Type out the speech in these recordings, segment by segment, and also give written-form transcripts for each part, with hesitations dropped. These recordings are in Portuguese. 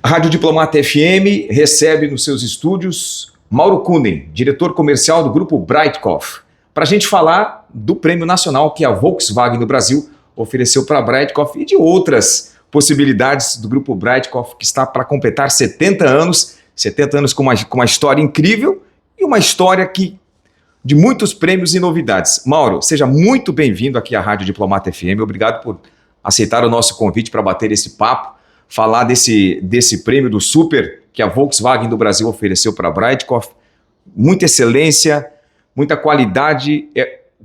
A Rádio Diplomata FM recebe nos seus estúdios Mauro Kunen, diretor comercial do Grupo Breitkopf, para a gente falar do prêmio nacional que a Volkswagen no Brasil ofereceu para a Breitkopf e de outras possibilidades do Grupo Breitkopf, que está para completar 70 anos com uma história incrível e uma história de muitos prêmios e novidades. Mauro, seja muito bem-vindo aqui à Rádio Diplomata FM, obrigado por aceitar o nosso convite para bater esse papo, falar desse prêmio do Super que a Volkswagen do Brasil ofereceu para a Breitkopf. Muita excelência, muita qualidade.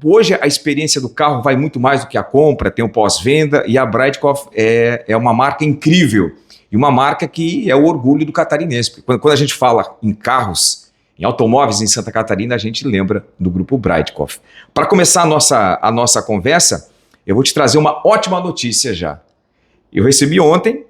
Hoje a experiência do carro vai muito mais do que a compra, tem o pós-venda, e a Breitkopf é uma marca incrível e uma marca que é o orgulho do catarinense. Quando a gente fala em carros, em automóveis em Santa Catarina, a gente lembra do Grupo Breitkopf. Para começar a nossa conversa, eu vou te trazer uma ótima notícia já. Eu recebi ontem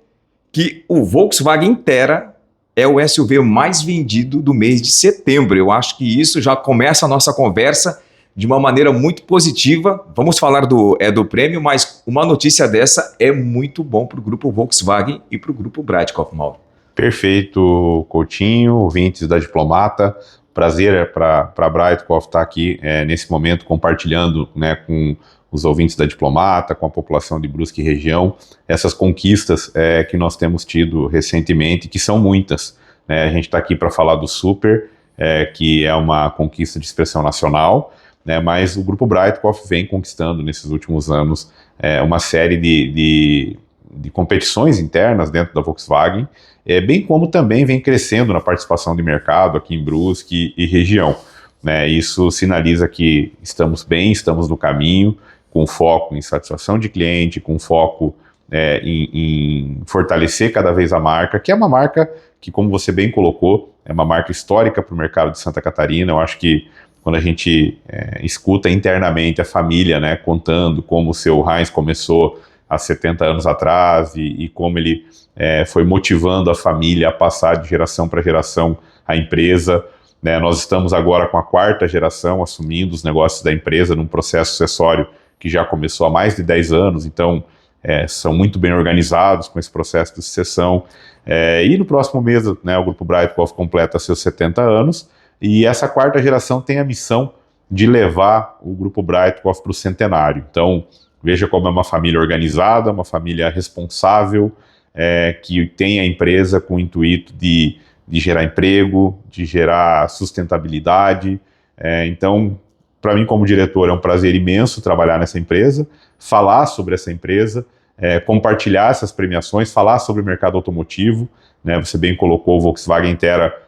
que o Volkswagen Tera é o SUV mais vendido do mês de setembro. Eu acho que isso já começa a nossa conversa de uma maneira muito positiva. Vamos falar do prêmio, mas uma notícia dessa é muito bom para o Grupo Volkswagen e para o Grupo Breitkopf, Mauro. Perfeito, Coutinho, ouvintes da Diplomata. Prazer para a Breitkopf estar aqui nesse momento compartilhando, né, com os ouvintes da Diplomata, com a população de Brusque e região, essas conquistas que nós temos tido recentemente, que são muitas. Né? A gente está aqui para falar do Super, que é uma conquista de expressão nacional, né? Mas o Grupo Breitkopf vem conquistando nesses últimos anos uma série de competições internas dentro da Volkswagen, bem como também vem crescendo na participação de mercado aqui em Brusque e região. Né? Isso sinaliza que estamos bem, estamos no caminho, com foco em satisfação de cliente, com foco em fortalecer cada vez a marca, que é uma marca que, como você bem colocou, é uma marca histórica para o mercado de Santa Catarina. Eu acho que quando a gente escuta internamente a família, né, contando como o seu Heinz começou há 70 anos atrás e como ele foi motivando a família a passar de geração para geração a empresa, né, nós estamos agora com a 4ª geração assumindo os negócios da empresa num processo sucessório que já começou há mais de 10 anos, então são muito bem organizados com esse processo de sucessão. E no próximo mês, né, o Grupo Breitkopf completa seus 70 anos, e essa 4ª geração tem a missão de levar o Grupo Breitkopf para o centenário. Então, veja como é uma família organizada, uma família responsável, que tem a empresa com o intuito de gerar emprego, de gerar sustentabilidade. Então, para mim, como diretor, é um prazer imenso trabalhar nessa empresa, falar sobre essa empresa, compartilhar essas premiações, falar sobre o mercado automotivo. Né? Você bem colocou, o Volkswagen Tera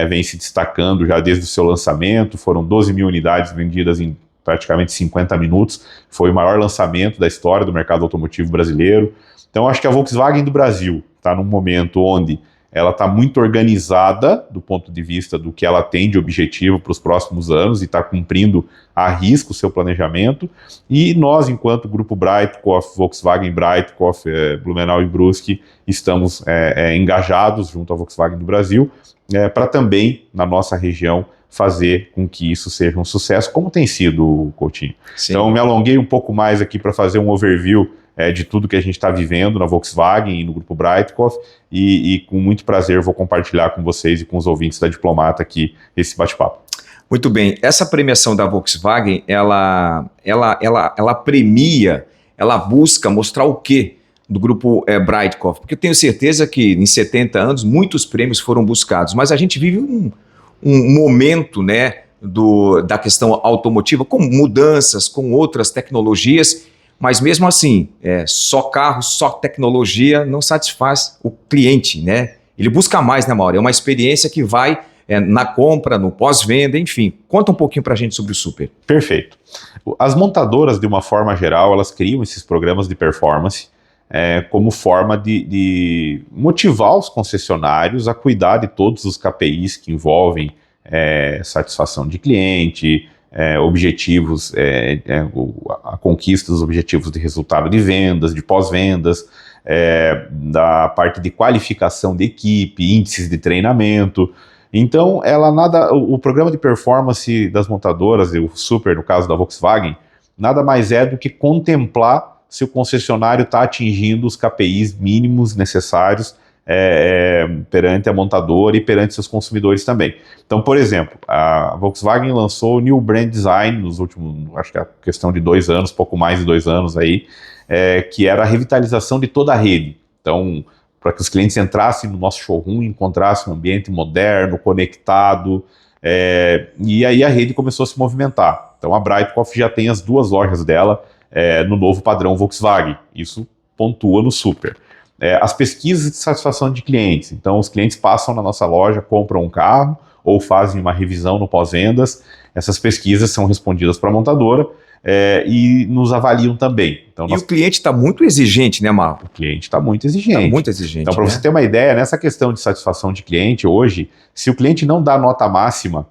vem se destacando já desde o seu lançamento, foram 12 mil unidades vendidas em praticamente 50 minutos, foi o maior lançamento da história do mercado automotivo brasileiro. Então, acho que a Volkswagen do Brasil está num momento onde ela está muito organizada do ponto de vista do que ela tem de objetivo para os próximos anos e está cumprindo à risca o seu planejamento. E nós, enquanto Grupo Breitkopf, Volkswagen Breitkopf, Blumenau e Brusque, estamos engajados junto à Volkswagen do Brasil para também, na nossa região, fazer com que isso seja um sucesso, como tem sido, Coutinho. Sim. Então, me alonguei um pouco mais aqui para fazer um overview de tudo que a gente está vivendo na Volkswagen e no Grupo Breitkopf, e com muito prazer vou compartilhar com vocês e com os ouvintes da Diplomata aqui esse bate-papo. Muito bem, essa premiação da Volkswagen, ela premia, ela busca mostrar o quê do Grupo Breitkopf? Porque eu tenho certeza que em 70 anos muitos prêmios foram buscados, mas a gente vive um momento, né, da questão automotiva, com mudanças, com outras tecnologias, mas mesmo assim, só carro, só tecnologia não satisfaz o cliente, né? Ele busca mais, né, Mauro? É uma experiência que vai na compra, no pós-venda, enfim. Conta um pouquinho pra gente sobre o Super. Perfeito. As montadoras, de uma forma geral, elas criam esses programas de performance como forma de motivar os concessionários a cuidar de todos os KPIs que envolvem satisfação de cliente, objetivos, a conquista dos objetivos de resultado de vendas, de pós-vendas, da parte de qualificação de equipe, índices de treinamento. Então, o programa de performance das montadoras, o Super, no caso da Volkswagen, nada mais é do que contemplar se o concessionário está atingindo os KPIs mínimos necessários perante a montadora e perante seus consumidores também. Então, por exemplo, a Volkswagen lançou o New Brand Design nos últimos, acho que é questão de 2 anos, pouco mais de 2 anos aí, que era a revitalização de toda a rede. Então, para que os clientes entrassem no nosso showroom, encontrassem um ambiente moderno, conectado, e aí a rede começou a se movimentar. Então a Breitkopf já tem as 2 lojas dela no novo padrão Volkswagen, isso pontua no super. As pesquisas de satisfação de clientes, então os clientes passam na nossa loja, compram um carro ou fazem uma revisão no pós-vendas, essas pesquisas são respondidas para a montadora, e nos avaliam também. Então, o cliente está muito exigente, né, Marco? O cliente está muito exigente. Está muito exigente. Então, para você ter uma ideia, nessa questão de satisfação de cliente, hoje, se o cliente não dá nota máxima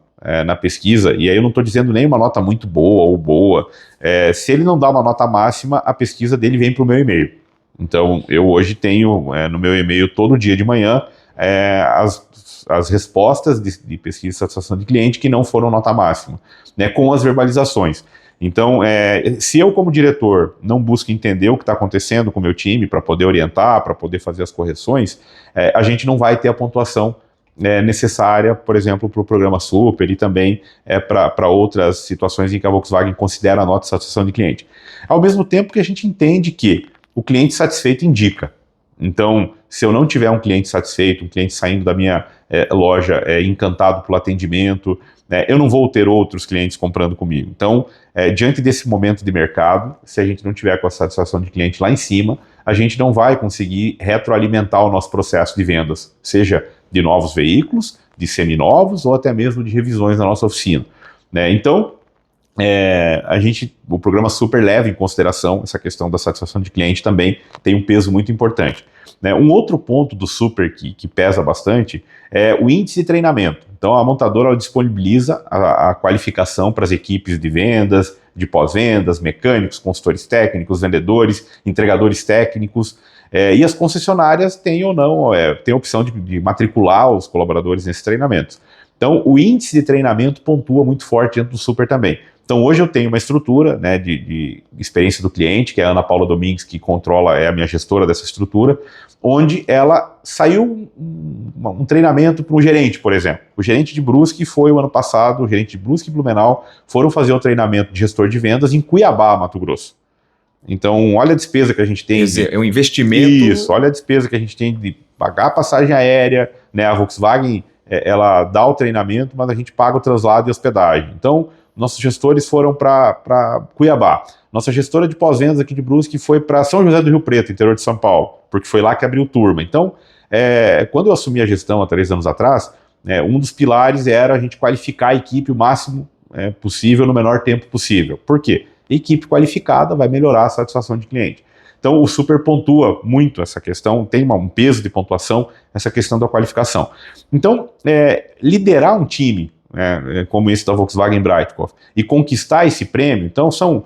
na pesquisa, e aí eu não estou dizendo nem uma nota muito boa ou boa, se ele não dá uma nota máxima, a pesquisa dele vem para o meu e-mail. Então, eu hoje tenho no meu e-mail todo dia de manhã as respostas de pesquisa de satisfação de cliente que não foram nota máxima, né, com as verbalizações. Então, se eu como diretor não busco entender o que está acontecendo com o meu time para poder orientar, para poder fazer as correções, a gente não vai ter a pontuação necessária, por exemplo, para o programa Super e também para outras situações em que a Volkswagen considera a nota de satisfação de cliente. Ao mesmo tempo que a gente entende que o cliente satisfeito indica. Então, se eu não tiver um cliente satisfeito, um cliente saindo da minha loja encantado pelo atendimento, eu não vou ter outros clientes comprando comigo. Então, diante desse momento de mercado, se a gente não tiver com a satisfação de cliente lá em cima, a gente não vai conseguir retroalimentar o nosso processo de vendas, seja de novos veículos, de seminovos ou até mesmo de revisões na nossa oficina. Então, o programa Super leva em consideração essa questão da satisfação de cliente também, tem um peso muito importante. Um outro ponto do Super que pesa bastante é o índice de treinamento. Então a montadora disponibiliza a qualificação para as equipes de vendas, de pós-vendas, mecânicos, consultores técnicos, vendedores, entregadores técnicos, e as concessionárias têm ou não, têm a opção de matricular os colaboradores nesses treinamentos. Então o índice de treinamento pontua muito forte dentro do Super também. Então hoje eu tenho uma estrutura de experiência do cliente, que é a Ana Paula Domingues, que controla, é a minha gestora dessa estrutura, onde ela saiu um treinamento para um gerente, por exemplo. O gerente de Brusque foi o ano passado, o gerente de Brusque e Blumenau foram fazer um treinamento de gestor de vendas em Cuiabá, Mato Grosso. Então olha a despesa que a gente tem. Quer dizer, é um investimento. Isso, olha a despesa que a gente tem de pagar a passagem aérea, a Volkswagen, ela dá o treinamento, mas a gente paga o translado e hospedagem. Então, nossos gestores foram para Cuiabá. Nossa gestora de pós-vendas aqui de Brusque foi para São José do Rio Preto, interior de São Paulo, porque foi lá que abriu turma. Então, quando eu assumi a gestão há 3 anos atrás, um dos pilares era a gente qualificar a equipe o máximo possível no menor tempo possível. Por quê? Equipe qualificada vai melhorar a satisfação de cliente. Então, o Super pontua muito essa questão, tem um peso de pontuação, essa questão da qualificação. Então, liderar um time, como esse da Volkswagen Breitkopf, e conquistar esse prêmio, então são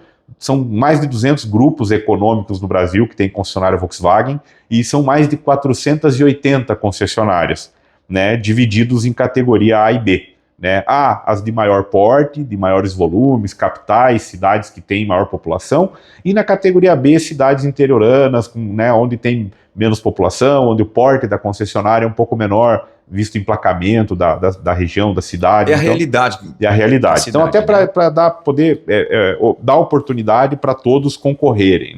mais de 200 grupos econômicos no Brasil que tem concessionária Volkswagen, e são mais de 480 concessionárias, divididos em categoria A e B. A, as de maior porte, de maiores volumes, capitais, cidades que têm maior população, e na categoria B, cidades interioranas, onde tem menos população, onde o porte da concessionária é um pouco menor, visto o emplacamento da região, da cidade. É a realidade. É a realidade. Então, até para poder dar oportunidade para todos concorrerem.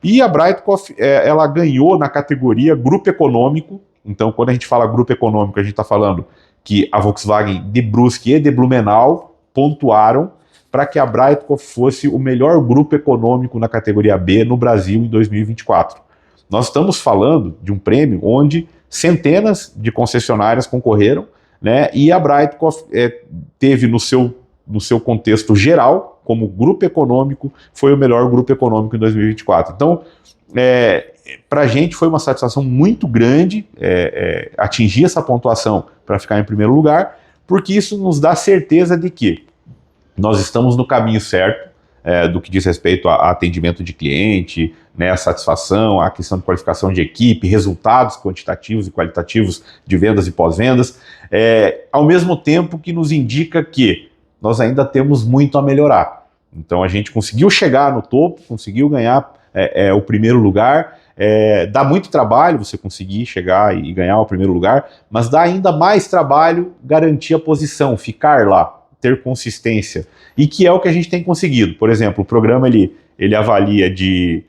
E a Breitkopf, ela ganhou na categoria grupo econômico. Então, quando a gente fala grupo econômico, a gente está falando que a Volkswagen de Brusque e de Blumenau pontuaram para que a Breitkopf fosse o melhor grupo econômico na categoria B no Brasil em 2024. Nós estamos falando de um prêmio onde centenas de concessionárias concorreram, e a Breitkopf teve no seu contexto geral, como grupo econômico, foi o melhor grupo econômico em 2024. Então, para a gente foi uma satisfação muito grande atingir essa pontuação para ficar em primeiro lugar, porque isso nos dá certeza de que nós estamos no caminho certo, do que diz respeito a atendimento de cliente, a satisfação, a questão de qualificação de equipe, resultados quantitativos e qualitativos de vendas e pós-vendas, ao mesmo tempo que nos indica que nós ainda temos muito a melhorar. Então a gente conseguiu chegar no topo, conseguiu ganhar o primeiro lugar, Dá muito trabalho você conseguir chegar e ganhar o primeiro lugar, mas dá ainda mais trabalho garantir a posição, ficar lá, ter consistência, e que é o que a gente tem conseguido. Por exemplo, o programa ele avalia de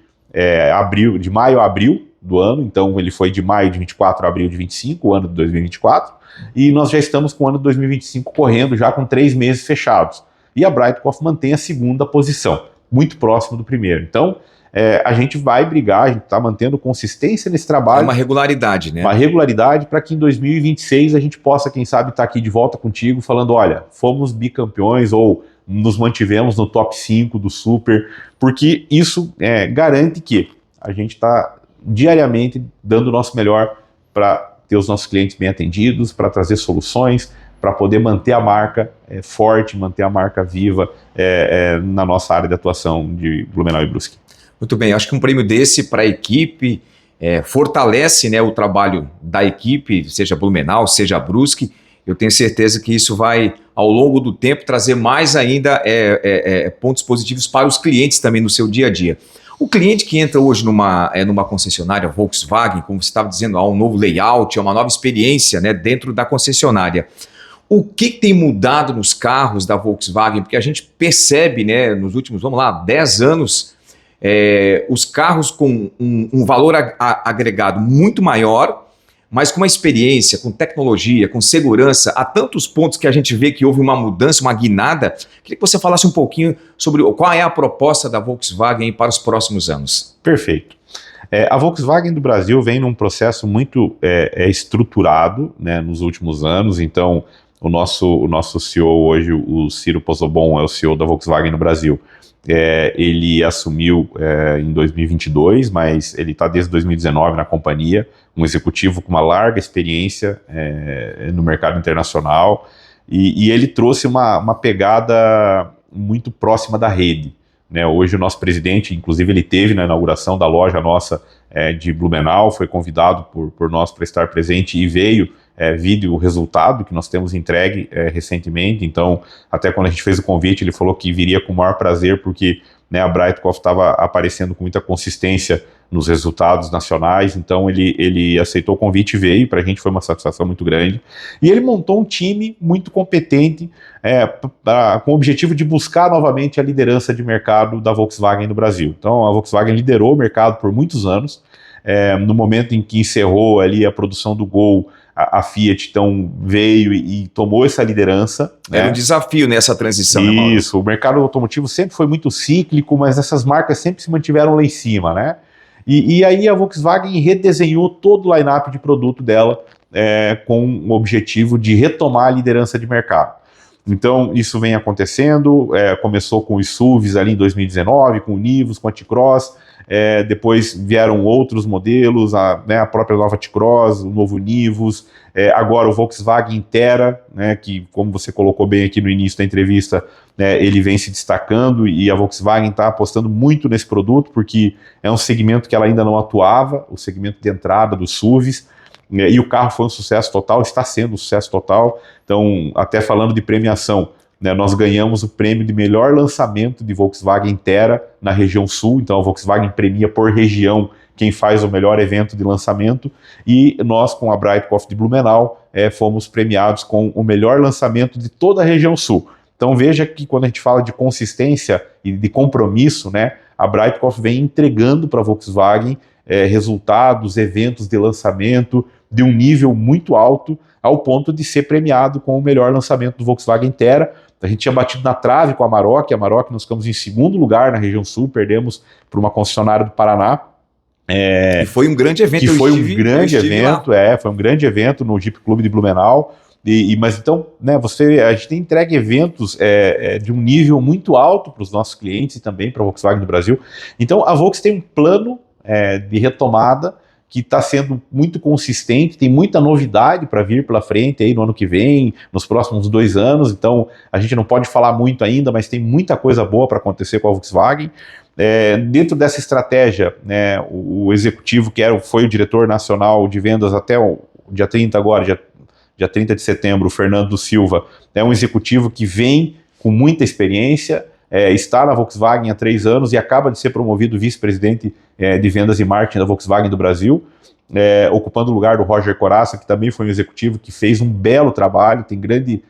maio a abril do ano, então ele foi de maio de 24 a abril de 25, o ano de 2024, e nós já estamos com o ano de 2025 correndo, já com 3 meses fechados. E a Brightcoff mantém a segunda posição, muito próximo do primeiro. Então, a gente vai brigar, a gente está mantendo consistência nesse trabalho. É uma regularidade, né? Uma regularidade para que em 2026 a gente possa, quem sabe, estar aqui de volta contigo falando, olha, fomos bicampeões ou nos mantivemos no top 5 do Super, porque isso garante que a gente está diariamente dando o nosso melhor para ter os nossos clientes bem atendidos, para trazer soluções, para poder manter a marca forte, manter a marca viva na nossa área de atuação de Blumenau e Brusque. Muito bem, acho que um prêmio desse para a equipe fortalece, né, o trabalho da equipe, seja Blumenau, seja Brusque. Eu tenho certeza que isso vai, ao longo do tempo, trazer mais ainda pontos positivos para os clientes também no seu dia a dia. O cliente que entra hoje numa concessionária Volkswagen, como você estava dizendo, há um novo layout, uma nova experiência, né, dentro da concessionária. O que tem mudado nos carros da Volkswagen? Porque a gente percebe, né, nos últimos, 10 anos, os carros com um valor agregado muito maior, mas com uma experiência, com tecnologia, com segurança, há tantos pontos que a gente vê que houve uma mudança, uma guinada. Queria que você falasse um pouquinho sobre qual é a proposta da Volkswagen para os próximos anos. Perfeito. A Volkswagen do Brasil vem num processo muito estruturado, né, nos últimos anos. Então, o nosso CEO hoje, o Ciro Pozzobon, é o CEO da Volkswagen no Brasil. Ele assumiu em 2022, mas ele está desde 2019 na companhia, um executivo com uma larga experiência no mercado internacional, e ele trouxe uma pegada muito próxima da rede, né? Hoje o nosso presidente, inclusive, ele teve na inauguração da loja nossa de Blumenau, foi convidado por nós para estar presente e veio o resultado que nós temos entregue recentemente. Então, até quando a gente fez o convite, ele falou que viria com o maior prazer, porque, né, a Brightcoff estava aparecendo com muita consistência nos resultados nacionais. Então ele aceitou o convite e veio. Para a gente foi uma satisfação muito grande, e ele montou um time muito competente com o objetivo de buscar novamente a liderança de mercado da Volkswagen no Brasil. Então a Volkswagen liderou o mercado por muitos anos. No momento em que encerrou ali a produção do Gol, a Fiat então veio e tomou essa liderança. Era um desafio nessa transição. Isso, né, o mercado automotivo sempre foi muito cíclico, mas essas marcas sempre se mantiveram lá em cima, né? E aí a Volkswagen redesenhou todo o line-up de produto dela com o objetivo de retomar a liderança de mercado. Então isso vem acontecendo, começou com os SUVs ali em 2019, com o Nivus, com a T-Cross. Depois vieram outros modelos, a própria nova T-Cross, o novo Nivus, agora o Volkswagen Terra, né, que, como você colocou bem aqui no início da entrevista, ele vem se destacando, e a Volkswagen está apostando muito nesse produto, porque é um segmento que ela ainda não atuava, o segmento de entrada dos SUVs, e o carro foi um sucesso total, está sendo um sucesso total. Então, até falando de premiação, nós ganhamos o prêmio de melhor lançamento de Volkswagen Terra na região sul. Então a Volkswagen premia por região quem faz o melhor evento de lançamento, e nós, com a Brightcoff de Blumenau, fomos premiados com o melhor lançamento de toda a região sul. Então veja que quando a gente fala de consistência e de compromisso, né, a Brightcoff vem entregando para a Volkswagen resultados, eventos de lançamento de um nível muito alto, ao ponto de ser premiado com o melhor lançamento do Volkswagen Terra. A gente tinha batido na trave com a Amarok nós ficamos em segundo lugar na região sul, perdemos para uma concessionária do Paraná. E foi um grande evento. Foi um grande evento no Jeep Clube de Blumenau. Mas então, né, a gente entrega eventos de um nível muito alto para os nossos clientes e também para a Volkswagen do Brasil. Então a Volkswagen tem um plano de retomada que está sendo muito consistente, tem muita novidade para vir pela frente aí no ano que vem, nos próximos 2 anos. Então a gente não pode falar muito ainda, mas tem muita coisa boa para acontecer com a Volkswagen. Dentro dessa estratégia, né, o executivo que foi o diretor nacional de vendas até o dia 30 agora, dia 30 de setembro, o Fernando Silva, é um executivo que vem com muita experiência, está na Volkswagen há 3 anos e acaba de ser promovido vice-presidente de vendas e marketing da Volkswagen do Brasil, ocupando o lugar do Roger Corazza, que também foi um executivo que fez um belo trabalho, tem grande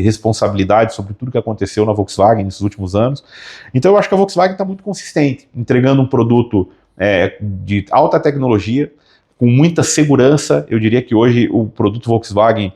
responsabilidade sobre tudo que aconteceu na Volkswagen nesses últimos anos. Então eu acho que a Volkswagen está muito consistente, entregando um produto de alta tecnologia, com muita segurança. Eu diria que hoje o produto Volkswagen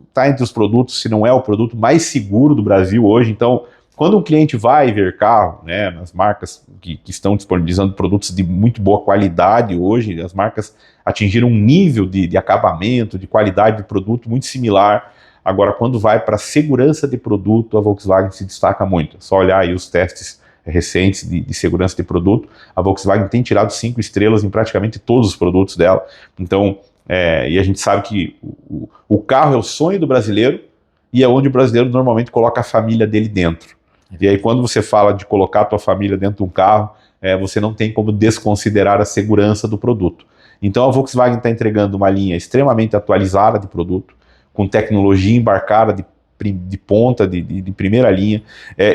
está entre os produtos, se não é o produto mais seguro do Brasil hoje. Então, quando um cliente vai ver carro, né, nas marcas que estão disponibilizando produtos de muito boa qualidade hoje, as marcas atingiram um nível de acabamento, de qualidade de produto muito similar. Agora, quando vai para segurança de produto, a Volkswagen se destaca muito. É só olhar aí os testes recentes de segurança de produto. A Volkswagen tem tirado 5 estrelas em praticamente todos os produtos dela. Então, e a gente sabe que o carro é o sonho do brasileiro e é onde o brasileiro normalmente coloca a família dele dentro. E aí quando você fala de colocar a tua família dentro de um carro, você não tem como desconsiderar a segurança do produto. Então a Volkswagen está entregando uma linha extremamente atualizada de produto, com tecnologia embarcada de ponta, de primeira linha,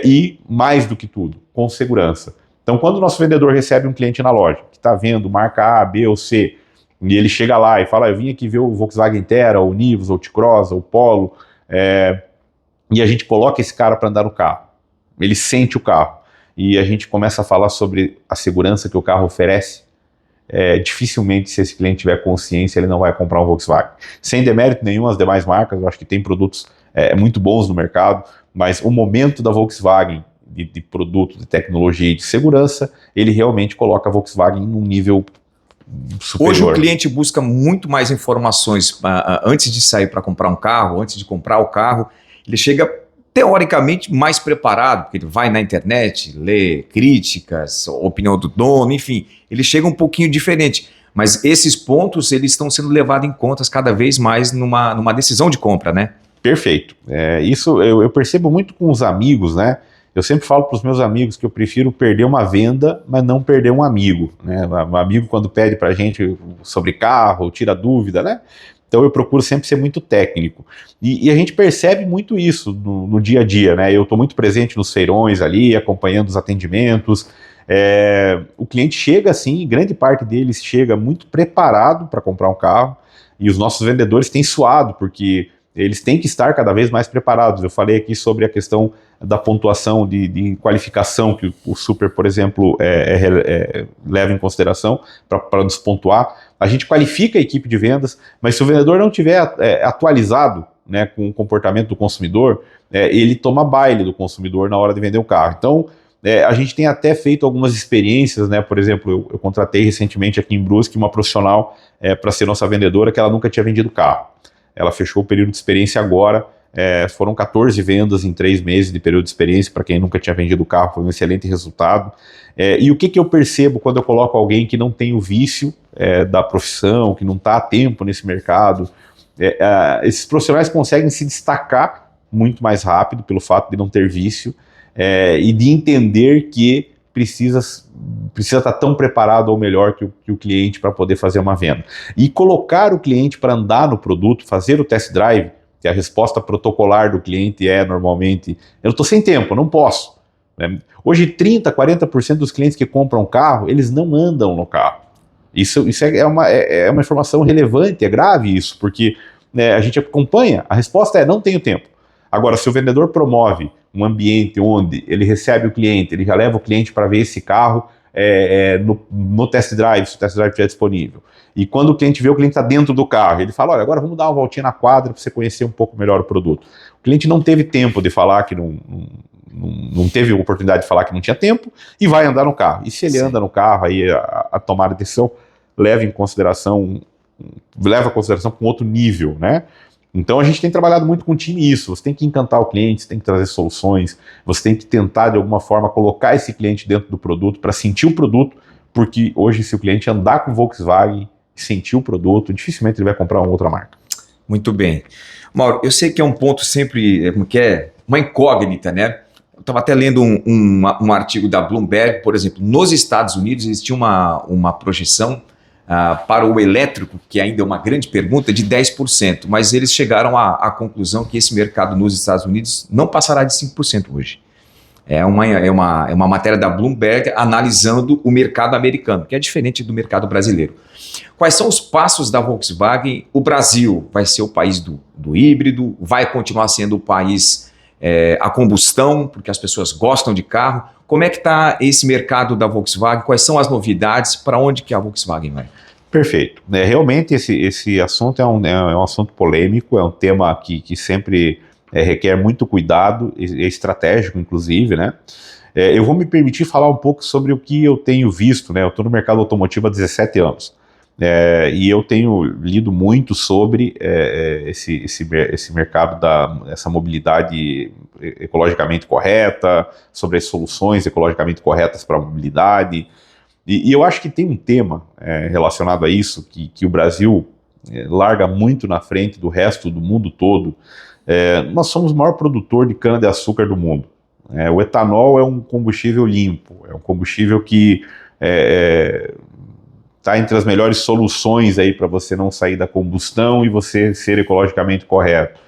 e mais do que tudo, com segurança. Então quando o nosso vendedor recebe um cliente na loja, que está vendo marca A, B ou C, e ele chega lá e fala, eu vim aqui ver o Volkswagen Terra, o Nivus, o T-Cross, o Polo, e a gente coloca esse cara para andar no carro. Ele sente o carro. E a gente começa a falar sobre a segurança que o carro oferece. Dificilmente, se esse cliente tiver consciência, ele não vai comprar um Volkswagen. Sem demérito nenhum às demais marcas, eu acho que tem produtos muito bons no mercado, mas o momento da Volkswagen de produto, de tecnologia e de segurança, ele realmente coloca a Volkswagen num nível superior. Hoje o cliente busca muito mais informações antes de sair para comprar um carro, antes de comprar o carro, ele chega teoricamente mais preparado, porque ele vai na internet, lê críticas, opinião do dono, enfim, ele chega um pouquinho diferente, mas esses pontos eles estão sendo levados em conta cada vez mais numa decisão de compra, né? Perfeito. Isso eu percebo muito com os amigos, né? Eu sempre falo para os meus amigos que eu prefiro perder uma venda, mas não perder um amigo, né? Um amigo quando pede para a gente sobre carro, tira dúvida, né? Então eu procuro sempre ser muito técnico. E a gente percebe muito isso no dia a dia, né? Eu estou muito presente nos feirões ali, acompanhando os atendimentos. O cliente chega assim, grande parte deles chega muito preparado para comprar um carro, e os nossos vendedores têm suado, porque eles têm que estar cada vez mais preparados. Eu falei aqui sobre a questão da pontuação de qualificação que o Super, por exemplo, leva em consideração para nos pontuar. A gente qualifica a equipe de vendas, mas se o vendedor não tiver atualizado, né, com o comportamento do consumidor, ele toma baile do consumidor na hora de vender o carro. Então, a gente tem até feito algumas experiências, né? Por exemplo, eu contratei recentemente aqui em Brusque uma profissional para ser nossa vendedora, que ela nunca tinha vendido carro. Ela fechou o período de experiência agora, foram 14 vendas em 3 meses de período de experiência, para quem nunca tinha vendido carro, foi um excelente resultado. E o que eu percebo quando eu coloco alguém que não tem o vício da profissão, que não está há tempo nesse mercado, esses profissionais conseguem se destacar muito mais rápido pelo fato de não ter vício e de entender que precisa estar tão preparado ou melhor que o cliente para poder fazer uma venda. E colocar o cliente para andar no produto, fazer o test drive, que a resposta protocolar do cliente normalmente, eu estou sem tempo, não posso. Né? Hoje 30%, 40% dos clientes que compram carro, eles não andam no carro. Isso é uma informação relevante, é grave isso, porque a gente acompanha, a resposta é não tenho tempo. Agora, se o vendedor promove um ambiente onde ele recebe o cliente, ele já leva o cliente para ver esse carro no test drive, se o test drive estiver disponível. E quando o cliente vê, o cliente está dentro do carro, ele fala, olha, agora vamos dar uma voltinha na quadra para você conhecer um pouco melhor o produto. O cliente não teve tempo de falar que não teve oportunidade de falar que não tinha tempo e vai andar no carro. E se ele anda no carro, aí a tomada de decisão leva a consideração com outro nível, né? Então a gente tem trabalhado muito com o time isso, você tem que encantar o cliente, você tem que trazer soluções, você tem que tentar de alguma forma colocar esse cliente dentro do produto para sentir o produto, porque hoje se o cliente andar com o Volkswagen e sentir o produto, dificilmente ele vai comprar uma outra marca. Muito bem. Mauro, eu sei que é um ponto sempre, uma incógnita, né? Eu estava até lendo um artigo da Bloomberg, por exemplo, nos Estados Unidos existia uma projeção para o elétrico, que ainda é uma grande pergunta, de 10%, mas eles chegaram à conclusão que esse mercado nos Estados Unidos não passará de 5% hoje. É uma matéria da Bloomberg analisando o mercado americano, que é diferente do mercado brasileiro. Quais são os passos da Volkswagen? O Brasil vai ser o país do híbrido, vai continuar sendo o país a combustão, porque as pessoas gostam de carro. Como é que está esse mercado da Volkswagen? Quais são as novidades? Para onde que a Volkswagen vai? Perfeito. Realmente esse assunto é um assunto polêmico, é um tema que sempre requer muito cuidado, é estratégico, inclusive, né? Eu vou me permitir falar um pouco sobre o que eu tenho visto, né? Eu estou no mercado automotivo há 17 anos. E eu tenho lido muito sobre esse mercado essa mobilidade ecologicamente correta, sobre as soluções ecologicamente corretas para a mobilidade. E eu acho que tem um tema relacionado a isso, que o Brasil larga muito na frente do resto do mundo todo. Nós somos o maior produtor de cana-de-açúcar do mundo. O etanol é um combustível limpo, é um combustível que está entre as melhores soluções aí para você não sair da combustão e você ser ecologicamente correto.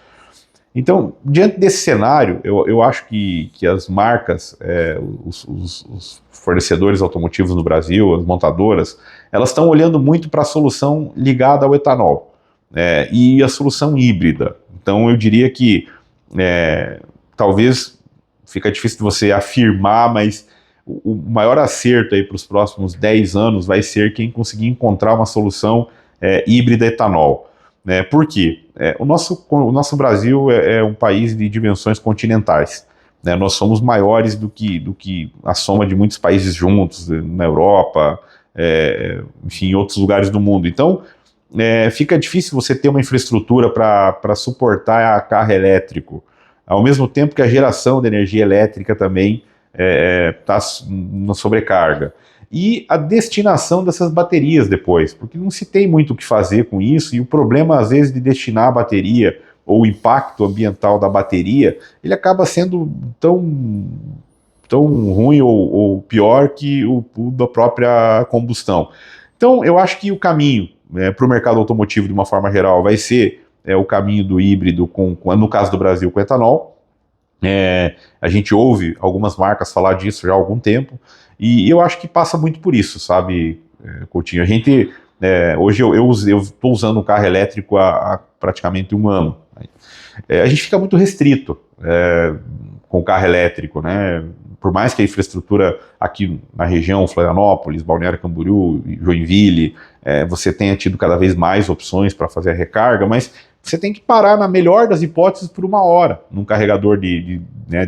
Então, diante desse cenário, eu acho que as marcas, os fornecedores automotivos no Brasil, as montadoras, elas estão olhando muito para a solução ligada ao etanol e a solução híbrida. Então, eu diria que talvez fica difícil de você afirmar, mas o maior acerto aí para os próximos 10 anos vai ser quem conseguir encontrar uma solução híbrida etanol. Por quê? O nosso Brasil é um país de dimensões continentais. Nós somos maiores do que a soma de muitos países juntos, na Europa, enfim, em outros lugares do mundo. Então, fica difícil você ter uma infraestrutura para suportar carro elétrico, ao mesmo tempo que a geração de energia elétrica também está na sobrecarga. E a destinação dessas baterias depois, porque não se tem muito o que fazer com isso, e o problema, às vezes, de destinar a bateria, ou o impacto ambiental da bateria, ele acaba sendo tão ruim ou pior que o da própria combustão. Então, eu acho que o caminho para o mercado automotivo, de uma forma geral, vai ser o caminho do híbrido, no caso do Brasil, com etanol. A gente ouve algumas marcas falar disso já há algum tempo, e eu acho que passa muito por isso, sabe, Coutinho? A gente, hoje eu estou usando um carro elétrico há praticamente 1 ano. A gente fica muito restrito com o carro elétrico, né? Por mais que a infraestrutura aqui na região, Florianópolis, Balneário Camboriú, Joinville, você tenha tido cada vez mais opções para fazer a recarga, mas você tem que parar, na melhor das hipóteses, por 1 hora, num carregador de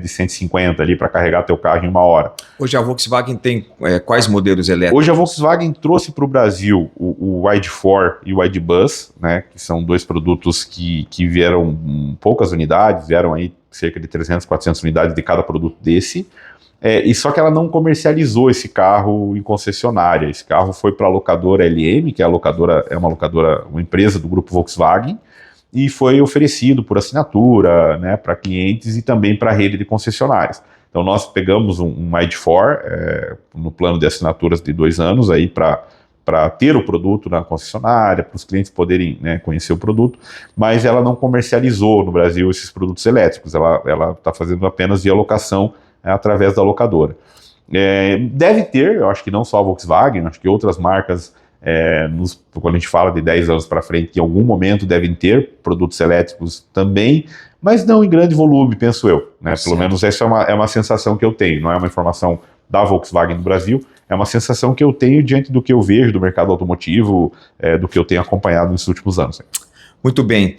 150 ali para carregar teu carro em 1 hora. Hoje a Volkswagen tem quais modelos elétricos? Hoje a Volkswagen trouxe para o Brasil o ID4 e o ID.Buzz, né, que são 2 produtos que vieram poucas unidades, vieram aí cerca de 300, 400 unidades de cada produto desse. E só que ela não comercializou esse carro em concessionária. Esse carro foi para a locadora LM, que é uma empresa do grupo Volkswagen, e foi oferecido por assinatura, né, para clientes e também para a rede de concessionárias. Então nós pegamos um ID4 no plano de assinaturas de 2 anos aí para ter o produto na concessionária, para os clientes poderem, né, conhecer o produto, mas ela não comercializou no Brasil esses produtos elétricos, ela está fazendo apenas via locação através da locadora. Deve ter, eu acho que não só a Volkswagen, acho que outras marcas, quando a gente fala de 10 anos para frente, em algum momento devem ter produtos elétricos também, mas não em grande volume, penso eu. Né? Pelo menos essa é uma sensação que eu tenho, não é uma informação da Volkswagen no Brasil, é uma sensação que eu tenho diante do que eu vejo do mercado automotivo, do que eu tenho acompanhado nesses últimos anos. Muito bem.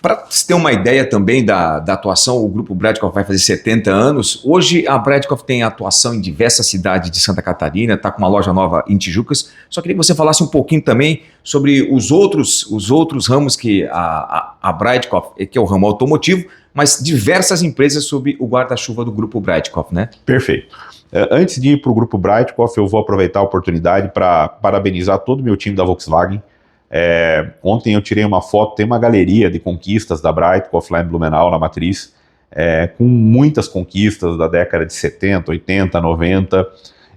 Para você ter uma ideia também da atuação, o Grupo Bradcoff vai fazer 70 anos. Hoje a Bradcoff tem atuação em diversas cidades de Santa Catarina, está com uma loja nova em Tijucas. Só queria que você falasse um pouquinho também sobre os outros ramos que a Bradcoff, que é o ramo automotivo, mas diversas empresas sob o guarda-chuva do Grupo Bradcoff, né? Perfeito. Antes de ir para o Grupo Bradcoff, eu vou aproveitar a oportunidade para parabenizar todo o meu time da Volkswagen. Ontem eu tirei uma foto, tem uma galeria de conquistas da Bradcoff lá em Blumenau, na Matriz, com muitas conquistas da década de 70, 80, 90,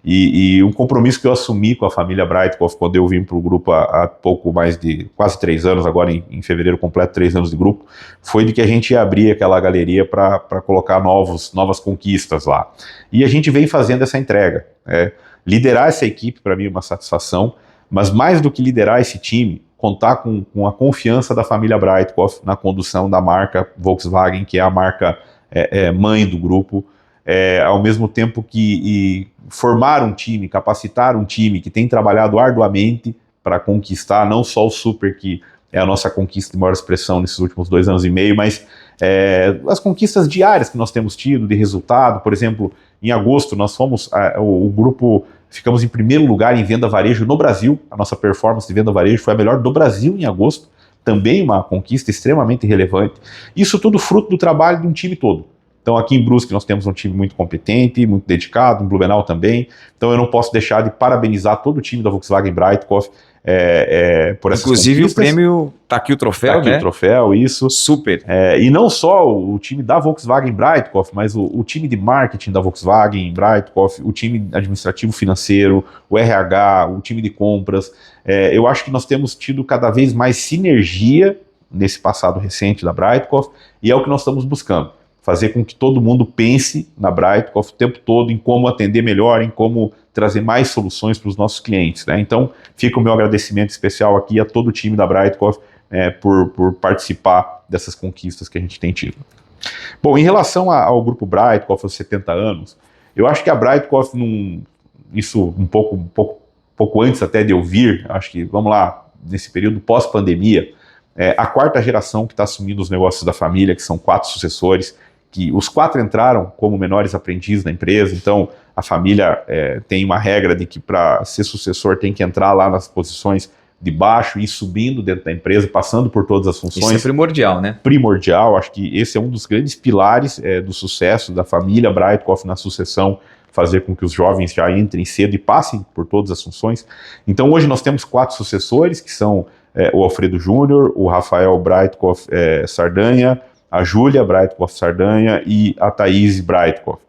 E um compromisso que eu assumi com a família Breitkopf quando eu vim para o grupo há pouco mais de quase 3 anos, agora em fevereiro completo 3 anos de grupo, foi de que a gente ia abrir aquela galeria para colocar novas conquistas lá. E a gente vem fazendo essa entrega. Liderar essa equipe para mim é uma satisfação, mas mais do que liderar esse time, contar com a confiança da família Breitkopf na condução da marca Volkswagen, que é a marca mãe do grupo, ao mesmo tempo que formar um time, capacitar um time que tem trabalhado arduamente para conquistar não só o Super, que é a nossa conquista de maior expressão nesses últimos 2 anos e meio, mas as conquistas diárias que nós temos tido de resultado. Por exemplo, em agosto nós fomos, o grupo, ficamos em primeiro lugar em venda varejo no Brasil. A nossa performance de venda varejo foi a melhor do Brasil em agosto, também uma conquista extremamente relevante. Isso tudo fruto do trabalho de um time todo. Então aqui em Brusque nós temos um time muito competente, muito dedicado, em Blumenau também. Então eu não posso deixar de parabenizar todo o time da Volkswagen Breitkopf por essas Inclusive conquistas. O prêmio, tá aqui o troféu, tá aqui, né? O troféu, isso. Super. E não só o time da Volkswagen Breitkopf, mas o time de marketing da Volkswagen Breitkopf, o time administrativo financeiro, o RH, o time de compras. Eu acho que nós temos tido cada vez mais sinergia nesse passado recente da Breitkopf, e é o que nós estamos buscando. Fazer com que todo mundo pense na Breitkopf o tempo todo em como atender melhor, em como trazer mais soluções para os nossos clientes, né? Então, fica o meu agradecimento especial aqui a todo o time da Breitkopf por participar dessas conquistas que a gente tem tido. Bom, em relação ao grupo Breitkopf aos 70 anos, eu acho que a Breitkopf, isso um pouco antes até de eu vir, acho que, vamos lá, nesse período pós-pandemia, a 4ª geração que está assumindo os negócios da família, que são 4 sucessores, que os 4 entraram como menores aprendizes na empresa. Então a família tem uma regra de que para ser sucessor tem que entrar lá nas posições de baixo e ir subindo dentro da empresa, passando por todas as funções. Isso é primordial, né? Primordial, acho que esse é um dos grandes pilares do sucesso da família Breitkopf na sucessão, fazer com que os jovens já entrem cedo e passem por todas as funções. Então hoje nós temos 4 sucessores, que são o Alfredo Júnior, o Rafael Breitkopf Sardanha, a Júlia Breitkopf Sardanha e a Thaís Breitkopf.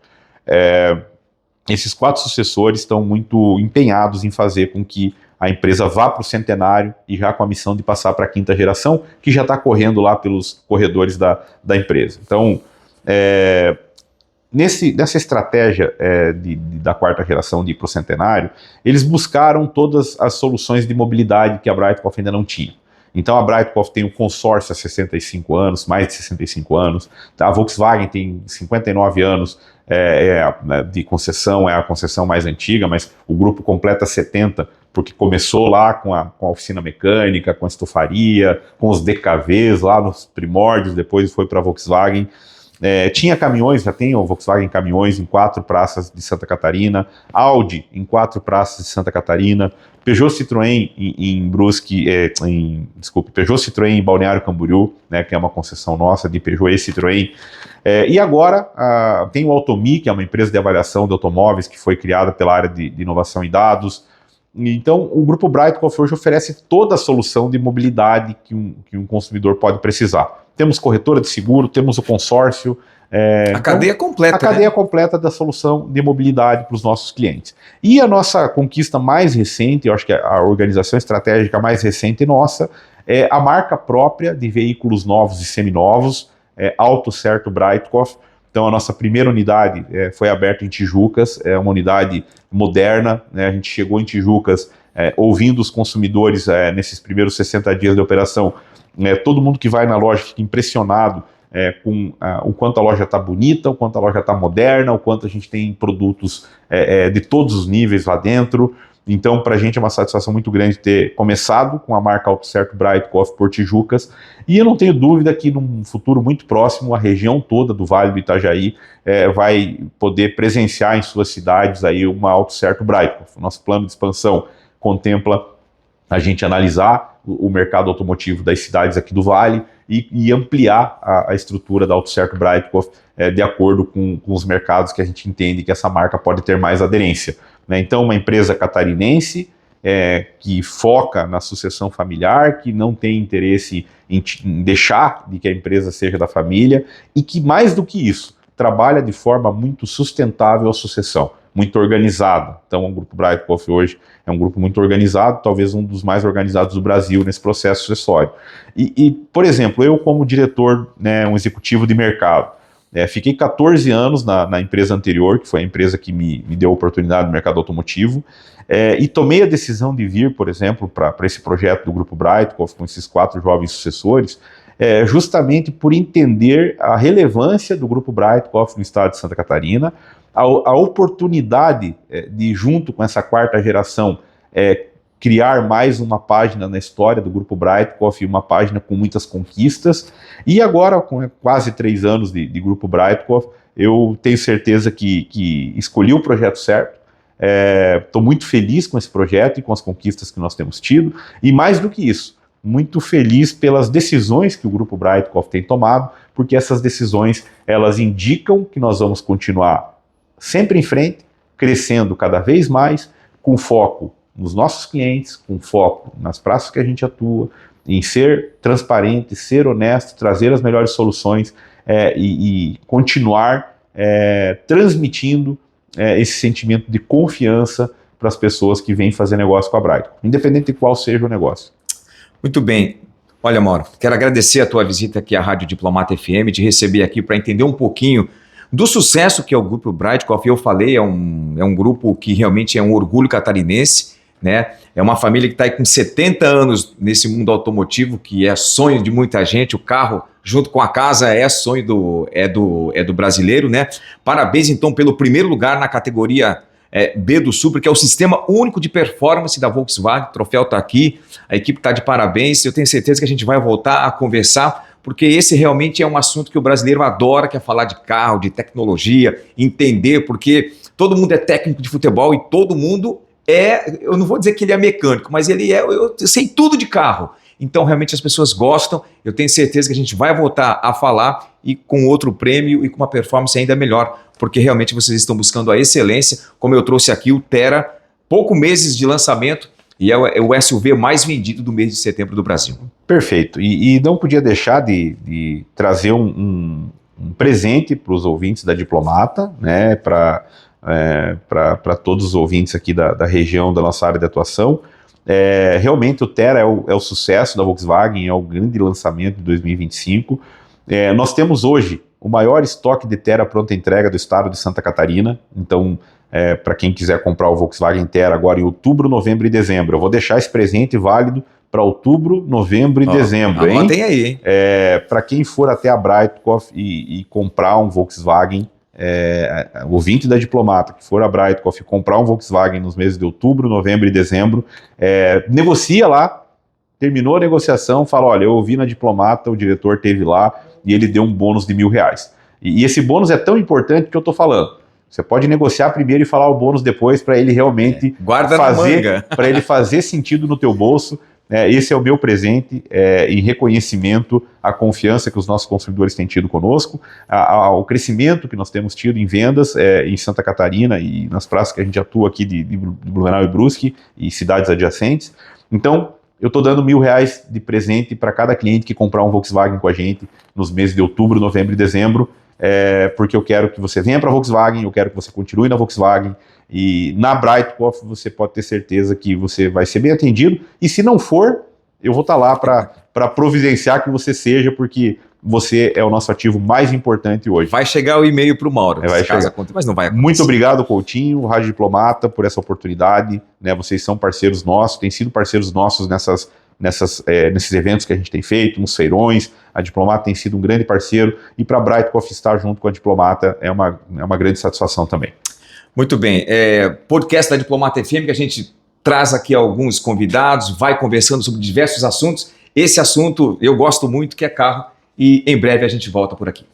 Esses 4 sucessores estão muito empenhados em fazer com que a empresa vá para o centenário e já com a missão de passar para a 5ª geração, que já está correndo lá pelos corredores da empresa. Então, nessa estratégia da 4ª geração de ir para o centenário, eles buscaram todas as soluções de mobilidade que a Breitkopf ainda não tinha. Então a Breitkopf tem um consórcio há 65 anos, mais de 65 anos, a Volkswagen tem 59 anos de concessão, é a concessão mais antiga, mas o grupo completa 70, porque começou lá com a oficina mecânica, com a estofaria, com os DKVs lá nos primórdios, depois foi para a Volkswagen. Tinha caminhões, já tem o Volkswagen Caminhões em 4 praças de Santa Catarina, Audi em 4 praças de Santa Catarina, Peugeot Citroën em Brusque, Peugeot Citroën em Balneário Camboriú, né, que é uma concessão nossa de Peugeot e Citroën. E agora tem o Automi, que é uma empresa de avaliação de automóveis que foi criada pela área de inovação e dados. Então o grupo Breitkopf hoje oferece toda a solução de mobilidade que um consumidor pode precisar. Temos corretora de seguro, temos o consórcio. A cadeia completa. A cadeia completa da solução de mobilidade para os nossos clientes. E a nossa conquista mais recente, eu acho que a organização estratégica mais recente nossa, é a marca própria de veículos novos e seminovos, Auto Certo Breitkopf. Então a nossa primeira unidade foi aberta em Tijucas, é uma unidade moderna, né? A gente chegou em Tijucas ouvindo os consumidores nesses primeiros 60 dias de operação. Todo mundo que vai na loja fica impressionado com o quanto a loja está bonita, o quanto a loja está moderna, o quanto a gente tem produtos de todos os níveis lá dentro. Então, para a gente é uma satisfação muito grande ter começado com a marca Auto Certo Breitkopf por Tijucas, e eu não tenho dúvida que num futuro muito próximo a região toda do Vale do Itajaí vai poder presenciar em suas cidades aí uma Auto Certo Breitkopf. O nosso plano de expansão contempla a gente analisar o mercado automotivo das cidades aqui do Vale e ampliar a estrutura da Auto Certo Breitkopf de acordo com os mercados que a gente entende que essa marca pode ter mais aderência, né? Então, uma empresa catarinense que foca na sucessão familiar, que não tem interesse em deixar de que a empresa seja da família e que, mais do que isso, trabalha de forma muito sustentável a sucessão. muito organizada. Então, o Grupo Breitkopf hoje é um grupo muito organizado, talvez um dos mais organizados do Brasil nesse processo sucessório. Por exemplo, eu como diretor, né, um executivo de mercado, fiquei 14 anos na empresa anterior, que foi a empresa que me deu a oportunidade no mercado automotivo, e tomei a decisão de vir, por exemplo, para esse projeto do Grupo Breitkopf, com esses 4 jovens sucessores, justamente por entender a relevância do Grupo Breitkopf no estado de Santa Catarina, a oportunidade de, junto com essa 4ª geração, criar mais uma página na história do Grupo Breitkopf, uma página com muitas conquistas, e agora, com quase 3 anos de Grupo Breitkopf, eu tenho certeza que escolhi o projeto certo. Estou muito feliz com esse projeto e com as conquistas que nós temos tido, e mais do que isso, muito feliz pelas decisões que o Grupo Breitkopf tem tomado, porque essas decisões, elas indicam que nós vamos continuar sempre em frente, crescendo cada vez mais, com foco nos nossos clientes, com foco nas praças que a gente atua, em ser transparente, ser honesto, trazer as melhores soluções e continuar transmitindo esse sentimento de confiança para as pessoas que vêm fazer negócio com a Breitkopf, independente de qual seja o negócio. Muito bem. Olha, Mauro, quero agradecer a tua visita aqui à Rádio Diplomata FM, te receber aqui para entender um pouquinho do sucesso que é o Grupo Breitkopf. Eu falei, é um grupo que realmente é um orgulho catarinense, né? É uma família que está aí com 70 anos nesse mundo automotivo, que é sonho de muita gente. O carro, junto com a casa, é sonho do brasileiro, né? Parabéns, então, pelo primeiro lugar na categoria B do Supra, que é o Sistema Único de Performance da Volkswagen. O troféu está aqui, a equipe está de parabéns. Eu tenho certeza que a gente vai voltar a conversar, porque esse realmente é um assunto que o brasileiro adora, que é falar de carro, de tecnologia, entender, porque todo mundo é técnico de futebol e todo mundo eu não vou dizer que ele é mecânico, mas eu sei tudo de carro. Então, realmente, as pessoas gostam. Eu tenho certeza que a gente vai voltar a falar e com outro prêmio e com uma performance ainda melhor, porque realmente vocês estão buscando a excelência. Como eu trouxe aqui o Tera, poucos meses de lançamento, e é o SUV mais vendido do mês de setembro do Brasil. Perfeito. E não podia deixar de trazer um presente para os ouvintes da Diplomata, né, para todos os ouvintes aqui da região da nossa área de atuação. Realmente o Tera é o sucesso da Volkswagen, é o grande lançamento de 2025. Nós temos hoje o maior estoque de Tera pronta entrega do estado de Santa Catarina. Então, para quem quiser comprar o Volkswagen Tera agora em outubro, novembro e dezembro, eu vou deixar esse presente válido para outubro, novembro e dezembro, hein? Tem aí, hein? Para quem for até a Breitkopf e comprar um Volkswagen, ouvinte da Diplomata, que for a Breitkopf comprar um Volkswagen nos meses de outubro, novembro e dezembro, negocia lá, terminou a negociação, fala, olha, eu ouvi na Diplomata, o diretor teve lá e ele deu um bônus de R$1.000. E esse bônus é tão importante que eu tô falando. Você pode negociar primeiro e falar o bônus depois para ele realmente para ele fazer sentido no teu bolso. Esse é o meu presente em reconhecimento à confiança que os nossos consumidores têm tido conosco, ao crescimento que nós temos tido em vendas em Santa Catarina e nas praças que a gente atua aqui de Blumenau e Brusque e cidades adjacentes. Então, eu estou dando R$1.000 de presente para cada cliente que comprar um Volkswagen com a gente nos meses de outubro, novembro e dezembro, porque eu quero que você venha para a Volkswagen, eu quero que você continue na Volkswagen, e na Breitkopf você pode ter certeza que você vai ser bem atendido, e se não for, eu vou estar lá para providenciar que você seja, porque você é o nosso ativo mais importante hoje. Vai chegar o e-mail para o Mauro, vai chegar. Mas não vai acontecer. Muito obrigado, Coutinho, Rádio Diplomata, por essa oportunidade, né? Vocês são parceiros nossos, têm sido parceiros nossos nesses eventos que a gente tem feito, nos feirões. A Diplomata tem sido um grande parceiro, e para a Breitkopf estar junto com a Diplomata é uma grande satisfação também. Muito bem, podcast da Diplomata FM, que a gente traz aqui alguns convidados, vai conversando sobre diversos assuntos. Esse assunto eu gosto muito, que é carro, e em breve a gente volta por aqui.